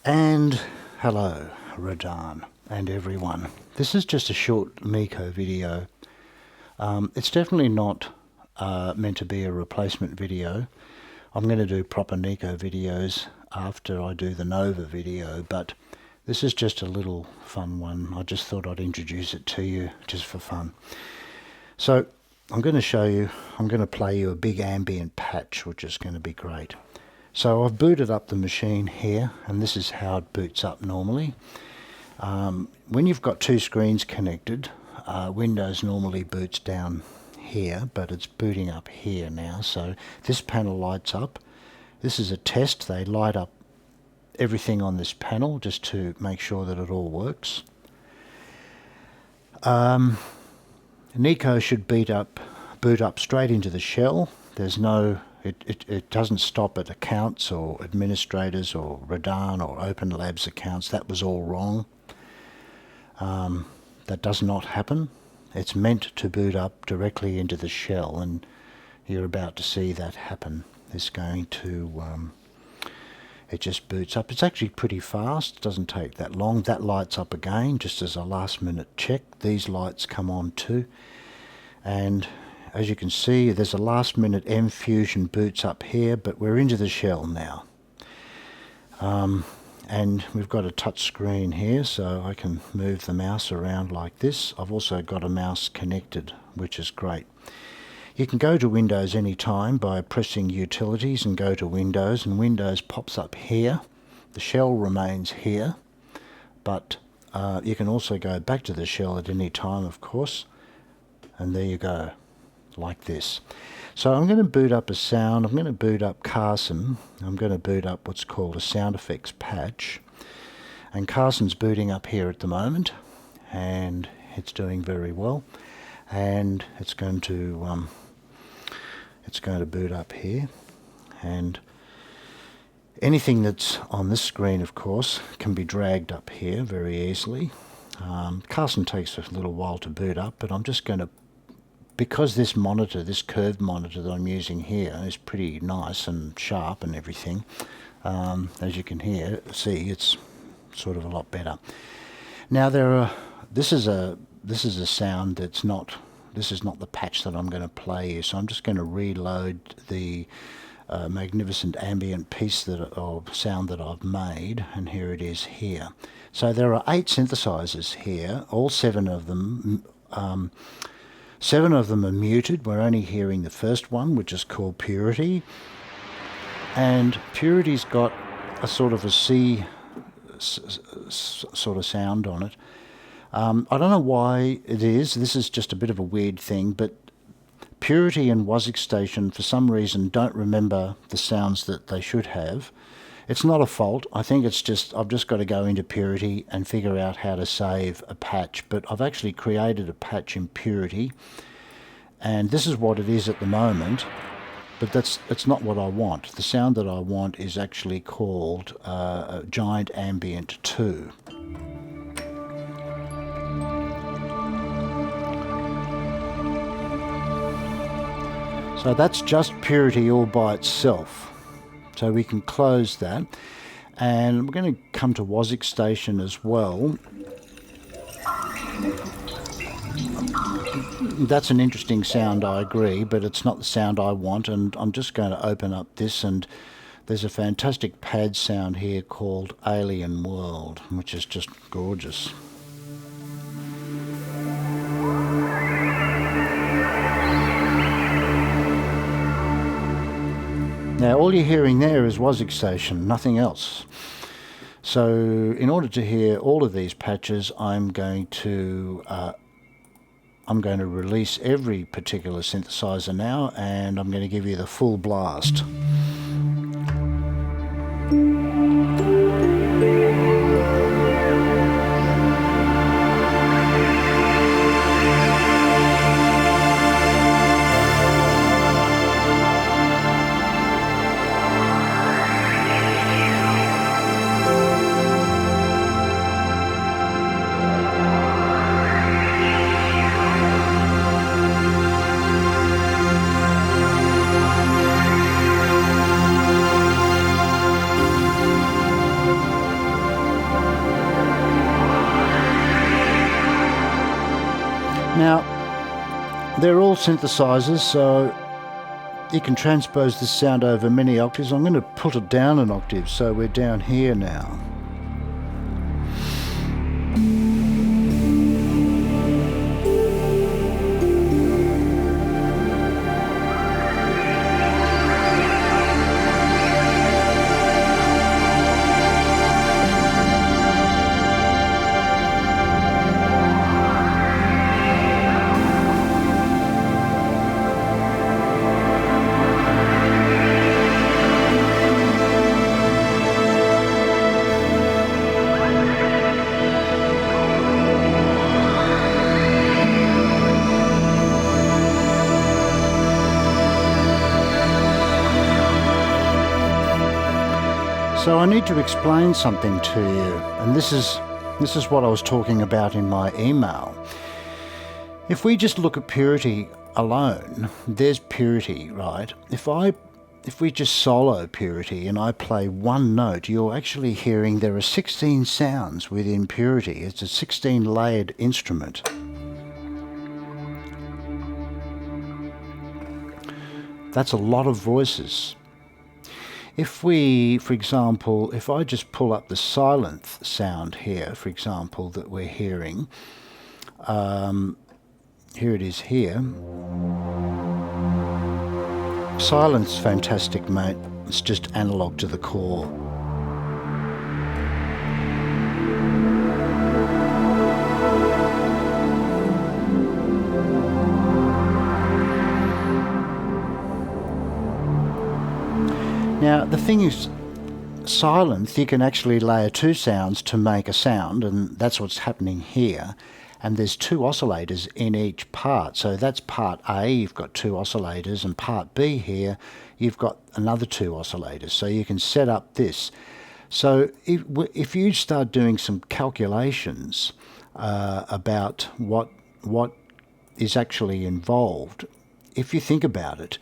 And hello, Radan and everyone. This is just a short Neko video. It's definitely not meant to be a replacement video. I'm going to do proper Neko videos after I do the Nova video, but this is just a little fun one. I just thought I'd introduce it to you just for fun. So I'm going to play you a big ambient patch, which is going to be great. So I've booted up the machine here, and this is how it boots up normally. When you've got two screens connected, Windows normally boots down here, but it's booting up here now. So this panel lights up. This is a test. They light up everything on this panel just to make sure that it all works. Neko should boot up straight into the shell. There's no It doesn't stop at accounts or administrators or Radan or Open Labs accounts. That was all wrong. That does not happen. It's meant to boot up directly into the shell, and you're about to see that happen. It's going to, it just boots up. It's actually pretty fast. It doesn't take that long. That lights up again just as a last minute check. These lights come on too. And as you can see, there's a last minute M Fusion boots up here, but we're into the shell now. And we've got a touch screen here, so I can move the mouse around like this. I've also got a mouse connected, which is great. You can go to Windows anytime by pressing Utilities and go to Windows, and Windows pops up here. The shell remains here, but you can also go back to the shell at any time, of course. And there you go. Like this. So I'm going to boot up a sound. I'm going to boot up Carson. I'm going to boot up what's called a sound effects patch. And Carson's booting up here at the moment, and it's doing very well. And it's going to boot up here. And anything that's on this screen, of course, can be dragged up here very easily. Carson takes a little while to boot up, but I'm just going to, because this monitor, this curved monitor that I'm using here is pretty nice and sharp and everything, as you can see, it's sort of a lot better. Now this is a sound that's not, this is not the patch that I'm going to play you, so I'm just going to reload the magnificent ambient piece or sound that I've made, and here it is here. So there are 8 synthesizers here, all 7 of them. 7 of them are muted. We're only hearing the first one, which is called Purity. And Purity's got a sort of a C sort of sound on it. I don't know why it is. This is just a bit of a weird thing, but Purity and Wasik Station, for some reason, don't remember the sounds that they should have. It's not a fault. I think it's just, I've just got to go into Purity and figure out how to save a patch. But I've actually created a patch in Purity, and this is what it is at the moment. But it's not what I want. The sound that I want is actually called Giant Ambient 2. So that's just Purity all by itself. So we can close that, and we're going to come to Wasik Station as well. That's an interesting sound, I agree, but it's not the sound I want, and I'm just going to open up this, and there's a fantastic pad sound here called Alien World, which is just gorgeous. Now all you're hearing there is Wasik Station, nothing else. So in order to hear all of these patches, I'm going to release every particular synthesizer now, and I'm going to give you the full blast. They're all synthesizers, so you can transpose this sound over many octaves. I'm going to put it down an octave, so we're down here now. So I need to explain something to you, and this is what I was talking about in my email. If we just look at purity alone, there's purity, right? If we just solo purity and I play one note, you're actually hearing there are 16 sounds within purity. It's a 16-layered instrument. That's a lot of voices. If we, for example, if I just pull up the silent sound here, for example, that we're hearing, here it is here. Silence, fantastic, mate. It's just analog to the core. Now, the thing is, silence, you can actually layer two sounds to make a sound, and that's what's happening here. And there's two oscillators in each part. So that's part A, you've got two oscillators, and part B here, you've got another two oscillators. So you can set up this. So if you start doing some calculations about what is actually involved, if you think about it,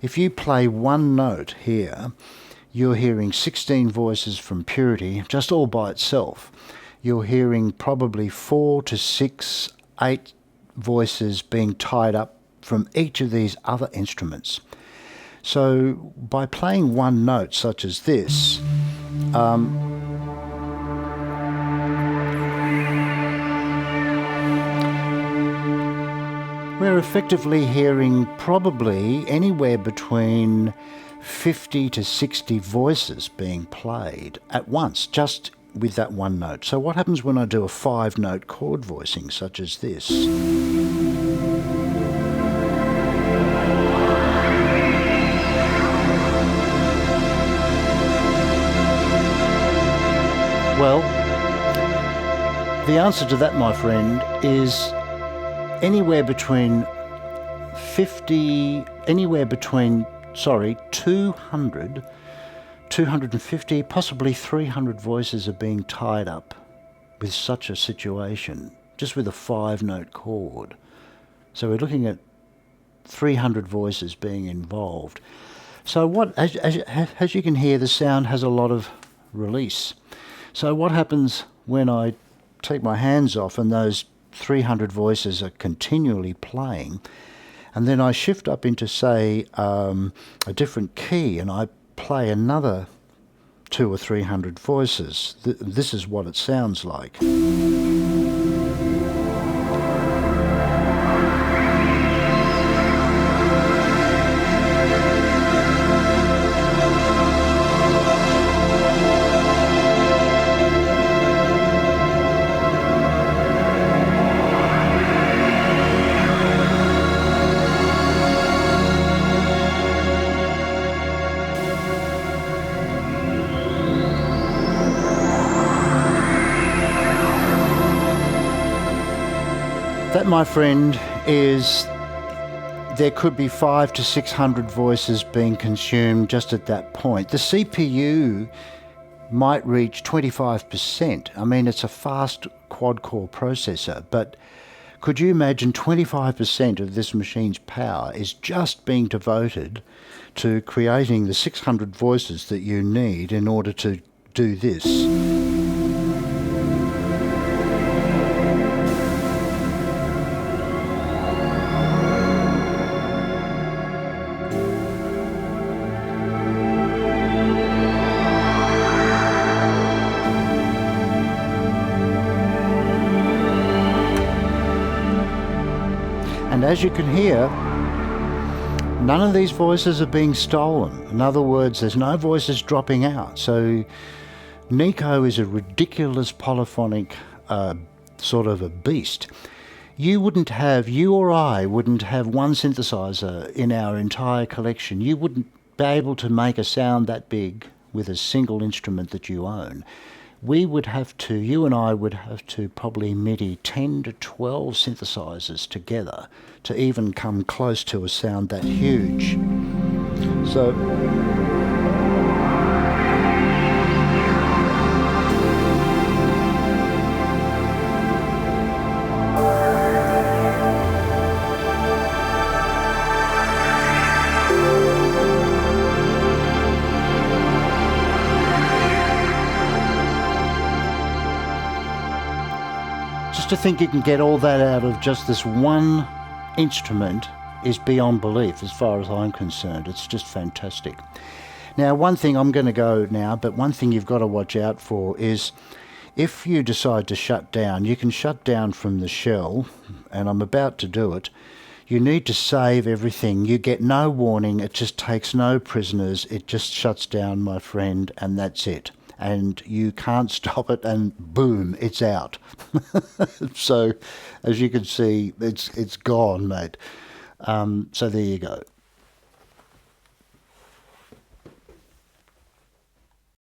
if you play one note here, you're hearing 16 voices from purity, just all by itself. You're hearing probably 4 to 6, 8 voices being tied up from each of these other instruments. So by playing one note such as this, we're effectively hearing probably anywhere between 50 to 60 voices being played at once, just with that one note. So what happens when I do a 5-note chord voicing such as this? Well, the answer to that, my friend, is anywhere between 200, 250, possibly 300 voices are being tied up with such a situation, just with a 5-note chord. So we're looking at 300 voices being involved. So as you can hear, the sound has a lot of release. So what happens when I take my hands off and those 300 voices are continually playing, and then I shift up into, say, a different key, and I play another 200 or 300 voices. This is what it sounds like. That, my friend, is there could be 500 to 600 voices being consumed just at that point. The CPU might reach 25%. I mean, it's a fast quad-core processor, but could you imagine 25% of this machine's power is just being devoted to creating the 600 voices that you need in order to do this? as you can hear, none of these voices are being stolen. In other words, there's no voices dropping out. So Neko is a ridiculous polyphonic sort of a beast. You or I wouldn't have one synthesizer in our entire collection. You wouldn't be able to make a sound that big with a single instrument that you own. You and I would have to probably MIDI 10 to 12 synthesizers together to even come close to a sound that huge. So to think you can get all that out of just this one instrument is beyond belief as far as I'm concerned. It's just fantastic. Now, one thing I'm going to go now, but one thing you've got to watch out for is if you decide to shut down, you can shut down from the shell, and I'm about to do it. You need to save everything. You get no warning. It just takes no prisoners. It just shuts down, my friend, and that's it. And you can't stop it, and boom, it's out. So, as you can see, it's gone, mate. So there you go.